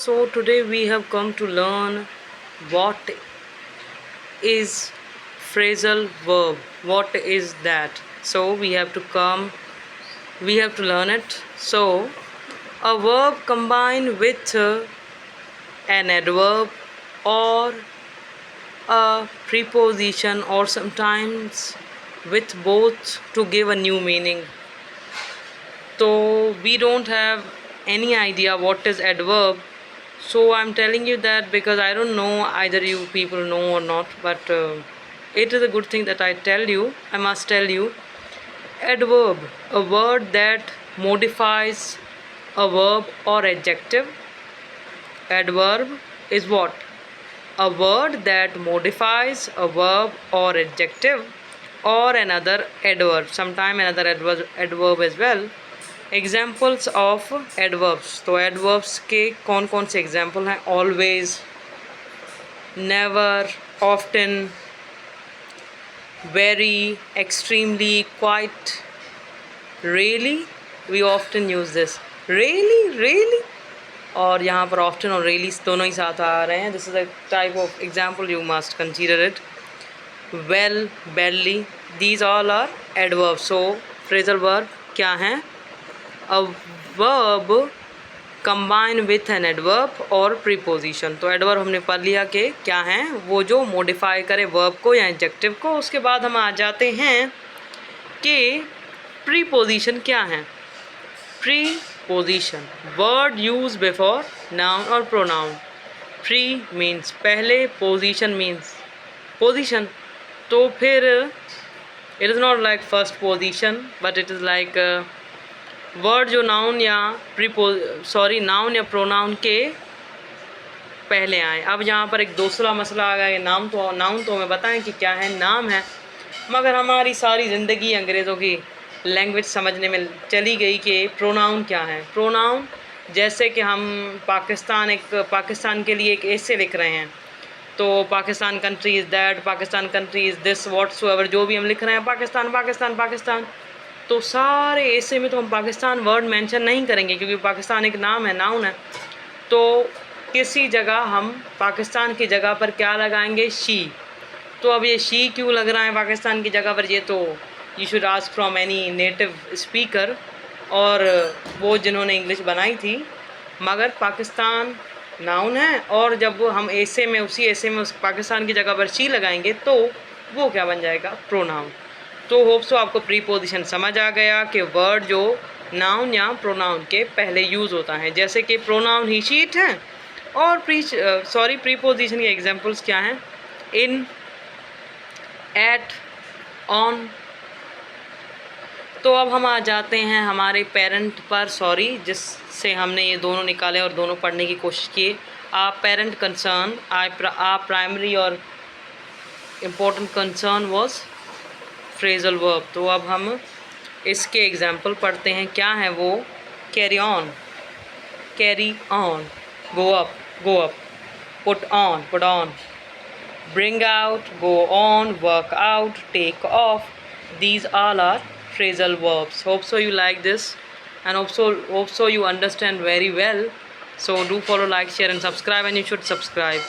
So today we have come to learn what is phrasal verb. What is that? So we have to learn it. So a verb combined with an adverb or a preposition or sometimes with both to give a new meaning. So we don't have any idea what is adverb, so I'm telling you that because I don't know either you people know or not, but it is a good thing that I must tell you. Adverb, a word that modifies a verb or adjective. Adverb is what? A word that modifies a verb or adjective or another adverb, sometime another adverb as well. Examples of adverbs, तो adverbs के कौन कौन से example हैं? Always, never, often, very, extremely, quite, really. We often use this, really, और यहाँ पर often और रियली दोनों ही साथ आ रहे हैं. This is a type of example, you must consider it. Well, badly, these all are adverbs. So phrasal verb क्या हैं? A verb combine with an adverb और preposition. तो adverb हमने पढ़ लिया कि क्या हैं, वो जो modify करे verb को या adjective को. उसके बाद हम आ जाते हैं कि preposition क्या हैं. Preposition, word used before noun or pronoun. Pre means पहले, position means position. तो फिर it is not like first position but it is like word जो नाउन या नाउन या प्रोनाउन के पहले आए. अब यहाँ पर एक दूसरा मसला आ गया. नाउन तो हमें बताएं कि क्या है, नाम है, मगर हमारी सारी ज़िंदगी अंग्रेज़ों की लैंग्वेज समझने में चली गई कि प्रोनाउन क्या है. प्रोनाउन जैसे कि हम पाकिस्तान के लिए एक ऐसे लिख रहे हैं, तो Pakistan country is that, Pakistan country is this, whatsoever जो भी हम लिख रहे हैं पाकिस्तान पाकिस्तान पाकिस्तान, तो सारे ऐसे में तो हम पाकिस्तान वर्ड मेंशन नहीं करेंगे क्योंकि पाकिस्तान एक नाम है, नाउन है. तो किसी जगह हम पाकिस्तान की जगह पर क्या लगाएंगे? शी. तो अब ये शी क्यों लग रहा है पाकिस्तान की जगह पर? ये तो you should ask from any native speaker, और वो जिन्होंने इंग्लिश बनाई थी. मगर पाकिस्तान नाउन है, और जब हम ऐसे में उस पाकिस्तान की जगह पर शी लगाएंगे तो वो क्या बन जाएगा? प्रोनाउन. तो होप सो आपको प्रीपोजिशन समझ आ गया कि वर्ड जो नाउन या प्रोनाउन के पहले यूज़ होता है. जैसे कि प्रोनाउन ही, शीट हैं, और प्रीपोजिशन के एग्जांपल्स क्या हैं? इन, एट, ऑन. तो अब हम आ जाते हैं हमारे पेरेंट पर, जिससे हमने ये दोनों निकाले और दोनों पढ़ने की कोशिश की. आ पेरेंट कंसर्न, आ प्राइमरी और important concern was phrasal verb. तो अब हम इसके एग्जाम्पल पढ़ते हैं. क्या है वो? Carry on, go up, put on, bring out, go on, work out, take off. These all are phrasal verbs. Hope so you like this, and hope so you understand very well. So do follow, like, share and subscribe, and you should subscribe.